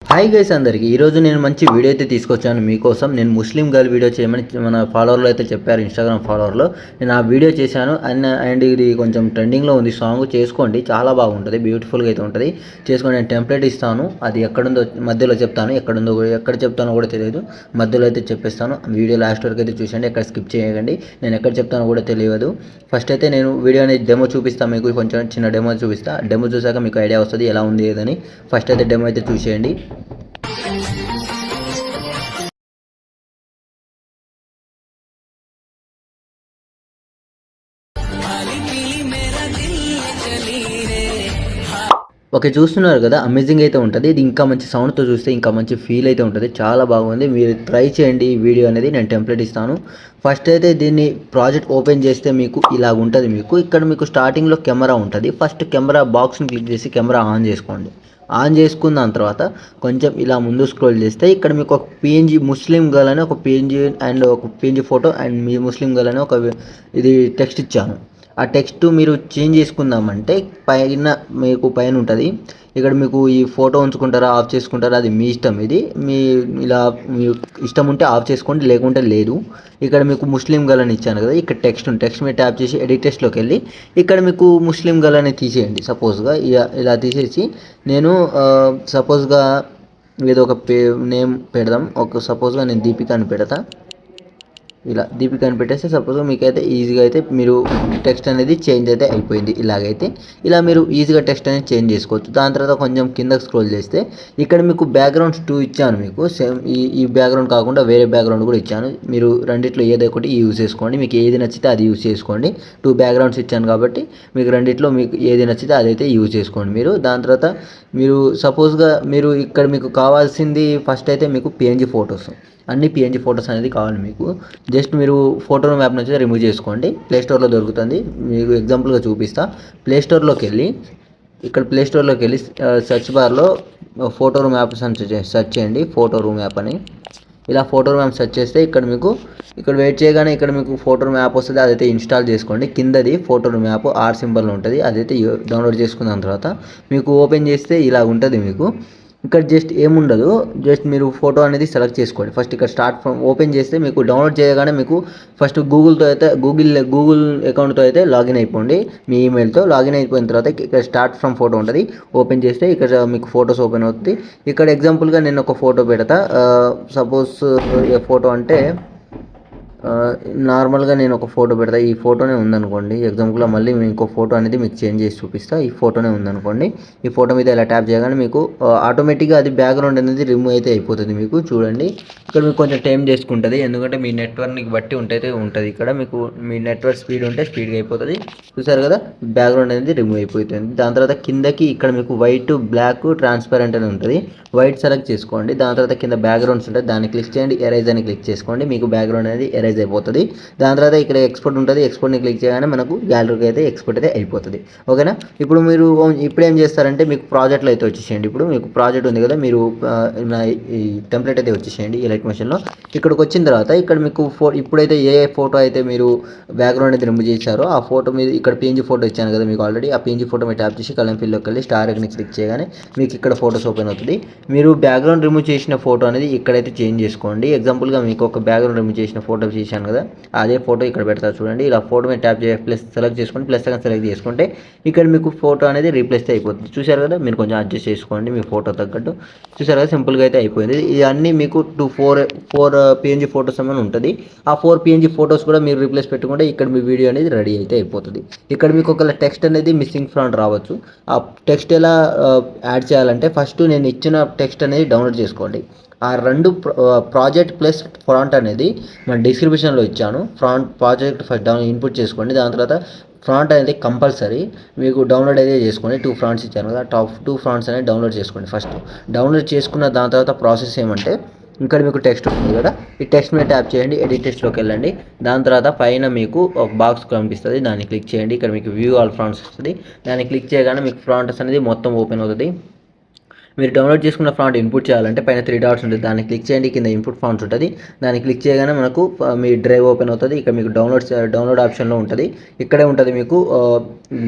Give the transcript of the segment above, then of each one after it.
Hi guys అందరికి ఈరోజు నేను మంచి వీడియో అయితే తీసుకొచ్చాను మీకోసం. నేను ముస్లిం గర్ల్ వీడియో చేయమని మన ఫాలోవర్లు అయితే చెప్పారు, ఇన్స్టాగ్రామ్ ఫాలోవర్లో. నేను ఆ వీడియో చేశాను అండ్ ఇది కొంచెం ట్రెండింగ్లో ఉంది. సాంగ్ చేసుకోండి, చాలా బాగుంటుంది, బ్యూటిఫుల్గా అయితే ఉంటుంది. చేసుకోండి. నేను టెంప్లెట్ ఇస్తాను, అది ఎక్కడుందో మధ్యలో చెప్తాను, ఎక్కడ చెప్తానో కూడా తెలియదు, మధ్యలో అయితే చెప్పేస్తాను. వీడియో లాస్ట్ వరకు అయితే చూసండి, ఎక్కడ స్కిప్ చేయకండి. నేను ఎక్కడ చెప్తానో కూడా తెలియదు. ఫస్ట్ అయితే నేను వీడియో అనేది డెమో చూపిస్తాను మీకు, కొంచెం చిన్న డెమో చూపిస్తాను. డెమో చూసాక మీకు ఐడియా వస్తుంది ఎలా ఉంది ఏదని. ఫస్ట్ అయితే డెమో అయితే చూసేయండి. ఓకే, చూస్తున్నారు కదా, అమేజింగ్ అయితే ఉంటుంది. ఇది ఇంకా మంచి సౌండ్తో చూస్తే ఇంకా మంచి ఫీల్ అయితే ఉంటుంది, చాలా బాగుంది. మీరు ట్రై చేయండి ఈ వీడియో అనేది. నేను టెంప్లెట్ ఇస్తాను. ఫస్ట్ అయితే దీన్ని ప్రాజెక్ట్ ఓపెన్ చేస్తే మీకు ఇలా ఉంటుంది. ఇక్కడ మీకు స్టార్టింగ్లో కెమెరా ఉంటుంది. ఫస్ట్ కెమెరా బాక్స్ని క్లిక్ చేసి కెమెరా ఆన్ చేసుకోండి. ఆన్ చేసుకున్న దాని తర్వాత కొంచెం ఇలా ముందు స్క్రోల్ చేస్తే ఇక్కడ మీకు ఒక పిఎన్జీ ముస్లిం గర్ల్ అని ఒక పిఎన్జీ అండ్ ఒక PNG photo and me Muslim girl అని ఒక ఇది టెక్స్ట్ ఇచ్చాను. ఆ టెక్స్ట్ మీరు చేంజ్ చేసుకుందామంటే మీకు పైన ఉంటుంది. ఇక్కడ మీకు ఈ ఫోటో ఉంచుకుంటారా ఆఫ్ చేసుకుంటారా అది మీ ఇష్టం. ఇది మీ ఇష్టం ఉంటే ఆఫ్ చేసుకోండి, లేకుంటే లేదు. ఇక్కడ మీకు ముస్లిం గర్ల్ అని ఇచ్చాను కదా, ఇక్కడ టెక్స్ట్ మీద ట్యాప్ చేసి ఎడిట్ టెక్స్ట్లోకి వెళ్ళి ఇక్కడ మీకు ముస్లిం గర్ల్ అని తీసేయండి. సపోజ్గా ఇలా తీసేసి నేను సపోజ్గా ఏదో ఒక నేమ్ పెడదాం. సపోజ్గా నేను దీపిక అని పెడతా. ఇలా దీపిక అని పెట్టేస్తే సపోజ్ మీకైతే ఈజీగా అయితే మీరు టెక్స్ట్ అనేది చేంజ్ అయితే అయిపోయింది. ఇలా మీరు ఈజీగా టెక్స్ట్ అనేది చేంజ్ చేసుకోవచ్చు. దాని తర్వాత కొంచెం కిందకి స్క్రోల్ చేస్తే ఇక్కడ మీకు బ్యాక్గ్రౌండ్స్ 2 ఇచ్చాను. మీకు సేమ్ ఈ బ్యాక్గ్రౌండ్ కాకుండా వేరే బ్యాక్గ్రౌండ్ కూడా ఇచ్చాను. మీరు రెండిట్లో ఏదో ఒకటి యూజ్ చేసుకోండి, మీకు ఏది నచ్చితే అది యూజ్ చేసుకోండి. 2 బ్యాక్గ్రౌండ్స్ ఇచ్చాను కాబట్టి మీకు రెండిట్లో మీకు ఏది నచ్చితే అదైతే యూజ్ చేసుకోండి మీరు. దాని తర్వాత మీరు సపోజ్గా ఇక్కడ మీకు కావాల్సింది ఫస్ట్ అయితే మీకు పిఎన్జీ ఫొటోస్, అన్ని పిఎన్జీ ఫొటోస్ అనేది కావాలి మీకు. జస్ట్ మీరు ఫోటో మ్యాప్ నుంచి రిమూవ్ చేసుకోండి. ప్లేస్టోర్లో దొరుకుతుంది, మీకు ఎగ్జాంపుల్గా చూపిస్తా. ప్లేస్టోర్లోకి వెళ్ళి సెర్చ్ బార్లో ఫోటో రూమ్ యాప్ సెర్చ్ చేయండి. ఫోటో రూమ్ యాప్ అని ఇలా ఫోటో రూమ్ యాప్ సెర్చ్ చేస్తే ఇక్కడ వెయిట్ చేయగానే ఇక్కడ మీకు ఫోటో రూమ్ యాప్ వస్తుంది. అదైతే ఇన్స్టాల్ చేసుకోండి. కిందది photo room app R symbol ఉంటుంది, అదైతే డౌన్లోడ్ చేసుకున్న తర్వాత మీకు ఓపెన్ చేస్తే ఇలా ఉంటుంది. మీకు ఇక్కడ జస్ట్ ఏముండదు, జస్ట్ మీరు ఫోటో అనేది సెలెక్ట్ చేసుకోండి. ఫస్ట్ ఇక్కడ స్టార్ట్ ఫ్రమ్ ఓపెన్ చేస్తే మీకు డౌన్లోడ్ చేయగానే మీకు ఫస్ట్ గూగుల్ అకౌంట్తో అయితే లాగిన్ అయిపోండి. మీ ఈమెయిల్తో లాగిన్ అయిపోయిన తర్వాత ఇక్కడ స్టార్ట్ ఫ్రమ్ ఫోటో ఉంటుంది. ఓపెన్ చేస్తే ఇక్కడ మీకు ఫొటోస్ ఓపెన్ అవుతుంది. ఇక్కడ ఎగ్జాంపుల్గా నేను ఒక ఫోటో పెడతా. సపోజ్ ఏ ఫోటో అంటే నార్మల్గా నేను ఒక ఫోటో పెడతా. ఈ ఫోటోనే ఉందనుకోండి ఎగ్జాంపుల్గా, మళ్ళీ ఇంకో ఫోటో అనేది మీకు చేంజ్ చేసి చూపిస్తా. ఈ ఫోటోనే ఉందనుకోండి, ఈ ఫోటో మీద ఇలా ట్యాప్ చేయగానే మీకు ఆటోమేటిక్గా అది బ్యాక్గ్రౌండ్ అనేది రిమూవ్ అయితే అయిపోతుంది. మీకు చూడండి, ఇక్కడ మీకు కొంచెం టైం చేసుకుంటుంది, ఎందుకంటే మీ నెట్వర్క్ని బట్టి ఉంటుంది. ఇక్కడ మీకు మీ నెట్వర్క్ స్పీడ్ ఉంటే స్పీడ్గా అయిపోతుంది. చూసారు కదా, బ్యాక్గ్రౌండ్ అనేది రిమూవ్ అయిపోతుంది. దాని తర్వాత కిందకి ఇక్కడ మీకు వైట్, బ్లాక్, ట్రాన్స్పరెంట్ అని ఉంటుంది. వైట్ సెలెక్ట్ చేసుకోండి. దాని తర్వాత కింద బ్యాక్గ్రౌండ్స్ ఉంటుంది, దాన్ని క్లిక్ చేయండి. ఎరైజ్ అని క్లిక్ చేసుకోండి, మీకు బ్యాక్గ్రౌండ్ అనేది ఎరైజ్ అయిపోతుంది. దాని తర్వాత ఇక్కడ ఎక్స్పోర్ట్ ఉంటుంది, ఎక్స్పోర్ట్ని క్లిక్ చేయగానే మనకు గ్యాలరీకి అయితే ఎక్స్పోర్ట్ అయితే అయిపోతుంది. ఓకేనా. ఇప్పుడు ఏం చేస్తారంటే మీకు ప్రాజెక్ట్లో అయితే వచ్చేసేయండి. ఇప్పుడు మీకు ప్రాజెక్ట్ ఉంది కదా, మీరు ఈ టెంప్లెట్ అయితే వచ్చేసేయండి ఈ లైట్ మెషిన్లో. ఇక్కడికి వచ్చిన తర్వాత ఇక్కడ మీకు ఇప్పుడైతే ఏ ఫోటో అయితే మీరు బ్యాక్గ్రౌండ్ అయితే రిమూవ్ చేశారో ఆ ఫోటో మీద ఇక్కడ పిఎన్జీ ఫోటో ఇచ్చాను కదా మీకు ఆల్రెడీ, ఆ పిఎన్జీ ఫోటో మీద ట్యాప్ చేసి కలర్ ఫిల్లోకి వెళ్ళి స్టార్ ఐకాన్ని క్లిక్ చేయగానే మీకు ఇక్కడ ఫోటోస్ ఓపెన్ అవుతుంది. మీరు బ్యాక్గ్రౌండ్ రిమూవ్ చేసిన ఫోటో అనేది ఇక్కడైతే చేంజ్ చేసుకోండి. ఎగ్జాంపుల్గా మీకు ఒక బ్యాక్గ్రౌండ్ రిమూవ్ చేసిన ఫోటో చేశాను కదా, అదే ఫోటో ఇక్కడ పెడతారు చూడండి. ఇలా ఫోటో మీద ట్యాప్ చేసి ప్లస్ సెలెక్ట్ చేసుకోండి. ప్లస్ సెలెక్ట్ చేసుకుంటే ఇక్కడ మీకు ఫోటో అనేది రీప్లేస్ అయిపోతుంది. చూసారు కదా, మీరు కొంచెం అడ్జస్ట్ చేసుకోండి మీ ఫోటో తగ్గట్టు. చూసారు కదా, సింపుల్గా అయితే అయిపోయింది. ఇవన్నీ మీకు 4 పిఎన్జీ ఫోటోస్ అని ఉంటుంది. ఆ 4 పిఎన్జీ ఫోటోస్ కూడా మీరు రీప్లేస్ పెట్టుకుంటే ఇక్కడ మీ వీడియో అనేది రెడీ అయితే అయిపోతుంది. ఇక్కడ మీకు ఒక టెక్స్ట్ అనేది మిస్సింగ్ ఫ్రాంట్ రావచ్చు. ఆ టెక్స్ట్ ఎలా యాడ్ చేయాలంటే ఫస్ట్ నేను ఇచ్చిన టెక్స్ట్ అనేది డౌన్లోడ్ చేసుకోండి. ఆ 2 ప్రాజెక్ట్ ప్లస్ ఫ్రాంట్ అనేది మన డిస్క్రిప్షన్లో ఇచ్చాను. ప్రాజెక్ట్ ఫస్ట్ ఇన్పుట్ చేసుకోండి. దాని తర్వాత ఫ్రాంట్ అనేది కంపల్సరీ మీకు డౌన్లోడ్ అయితే చేసుకోండి. 2 ఫ్రాంట్స్ ఇచ్చాను కదా, టాప్ 2 ఫ్రాంట్స్ అనేది డౌన్లోడ్ చేసుకోండి. ఫస్ట్ డౌన్లోడ్ చేసుకున్న దాని తర్వాత ప్రాసెస్ ఏమంటే ఇక్కడ మీకు టెక్స్ట్ ఉంది కదా, ఈ టెక్స్ట్ మీద ట్యాప్ చేయండి. ఎడిట్ టెక్స్ట్లోకి వెళ్ళండి. దాని తర్వాత పైన మీకు ఒక బాక్స్ కనిపిస్తుంది, దాన్ని క్లిక్ చేయండి. ఇక్కడ మీకు వ్యూ ఆల్ ఫ్రాంట్స్ వస్తుంది, దాన్ని క్లిక్ చేయగానే మీకు ఫ్రాంట్స్ అనేది మొత్తం ఓపెన్ అవుతుంది. మీరు డౌన్లోడ్ చేసుకున్న ఫాంట్ ఇన్పుట్ చేయాలంటే పైన 3 డాట్స్ ఉంటుంది, దాన్ని క్లిక్ చేయండి. కింద ఇన్పుట్ ఫాంట్స్ ఉంటుంది, దాన్ని క్లిక్ చేయగానే మనకు మీ డ్రైవ్ ఓపెన్ అవుతుంది. ఇక్కడ మీకు డౌన్లోడ్ ఆప్షన్లో ఉంటుంది, ఇక్కడే ఉంటుంది మీకు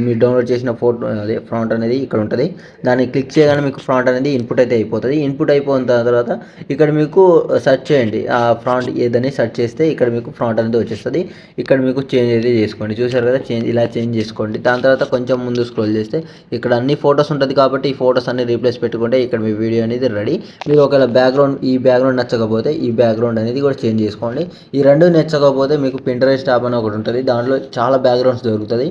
మీరు డౌన్లోడ్ చేసిన ఫోటో అదే ఫాంట్ అనేది ఇక్కడ ఉంటుంది. దాన్ని క్లిక్ చేయగానే మీకు ఫాంట్ అనేది ఇన్పుట్ అయితే అయిపోతుంది. ఇన్పుట్ అయిపోయిన తర్వాత ఇక్కడ మీకు సెర్చ్ చేయండి, ఆ ఫాంట్ ఏదని సెర్చ్ చేస్తే ఇక్కడ మీకు ఫాంట్ అనేది వచ్చేస్తుంది. ఇక్కడ మీకు చేంజ్ అయితే చేసుకోండి. చూసారు కదా, ఇలా చేంజ్ చేసుకోండి. దాని తర్వాత కొంచెం ముందు స్క్రోల్ చేస్తే ఇక్కడ అన్ని ఫొటోస్ ఉంటుంది కాబట్టి ఈ ఫొటోస్ అన్ని రీప్లేస్ పెట్టుకుంటే ఇక్కడ మీ వీడియో అనేది రెడీ. మీరు ఒకవేళ ఈ బ్యాక్గ్రౌండ్ నచ్చకపోతే ఈ బ్యాక్గ్రౌండ్ అనేది కూడా చేంజ్ చేసుకోండి. ఈ రెండు నచ్చకపోతే మీకు పింటరెస్ట్ యాప్ అని ఒకటి ఉంటుంది, దాంట్లో చాలా బ్యాక్గ్రౌండ్స్ దొరుకుతుంది.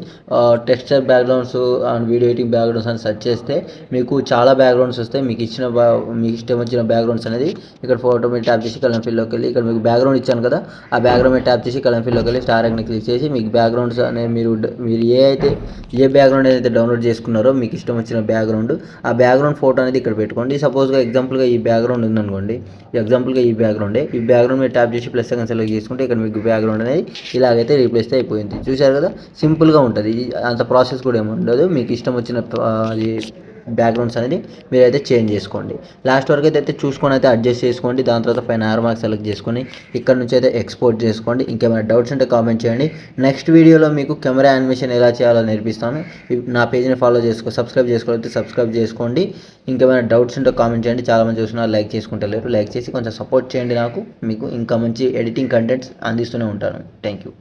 Texture backgrounds and video editing backgrounds అని సెర్చ్ చేస్తే మీకు చాలా బ్యాక్గ్రౌండ్స్ వస్తాయి. మీకు ఇష్టం వచ్చిన బ్యాక్గ్రౌండ్స్ అనేది ఇక్కడ ఫోటో మీద ట్యాప్ చేసి కలర్ ఫిల్లోకి వెళ్ళి ఇక్కడ మీకు బ్యాక్గ్రౌండ్ ఇచ్చాను కదా, ఆ బ్యాక్గ్రౌండ్ మీద ట్యాప్ చేసి కలర్ ఫిల్లోకి వెళ్ళి స్టార్ ఐకాన్ క్లిక్ చేసి మీకు బ్యాక్గ్రౌండ్స్ అనేవి మీరు ఏ బ్యాక్గ్రౌండ్ అయితే డౌన్లోడ్ చేసుకున్నారో మీకు ఇష్టం వచ్చిన బ్యాక్గ్రౌండ్, ఆ బ్యాక్గ్రౌండ్ ఫోటో అనేది ఇక్కడ పెట్టుకోండి. సపోజ్గా ఎగ్జాంపుల్గా ఈ బ్యాక్గ్రౌండ్ ఉందనుకోండి, ఎగ్జాంపుల్గా ఈ బ్యాక్గ్రౌండ్ మీద ట్యాప్ చేసి ప్లస్ సెకండ్ సెలెక్ట్ చేసుకుంటే ఇక్కడ మీకు బ్యాక్గ్రౌండ్ అనేది ఇలాగైతే రీప్లేస్ అయిపోయింది. చూశారు కదా, సింపుల్గా ఉంటుంది, అంత ప్రాసెస్ కూడా ఏమి ఉండదు. మీకు ఇష్టం వచ్చిన బ్యాక్గ్రౌండ్స్ అనేది మీరైతే చేంజ్ చేసుకోండి. లాస్ట్ వరకు అయితే చూసుకొని అయితే అడ్జస్ట్ చేసుకోండి. దాని తర్వాత పైన ఆరో మార్క్ సెలెక్ట్ చేసుకొని ఇక్కడ నుంచి అయితే ఎక్స్పోర్ట్ చేసుకోండి. ఇంకేమైనా డౌట్స్ ఉంటే కామెంట్ చేయండి. నెక్స్ట్ వీడియోలో మీకు కెమెరా యానిమేషన్ ఎలా చేయాలో నేర్పిస్తాను. నా పేజ్ని సబ్స్క్రైబ్ చేసుకోవాలి, సబ్స్క్రైబ్ చేసుకోండి. ఇంకేమైనా డౌట్స్ ఉంటే కామెంట్ చేయండి. చాలామంది చూస్తున్నారు, లైక్ చేసుకుంటలేరు. లైక్ చేసి కొంచెం సపోర్ట్ చేయండి నాకు. మీకు ఇంకా మంచి ఎడిటింగ్ కంటెంట్స్ అందిస్తూనే ఉంటాను. Thank you.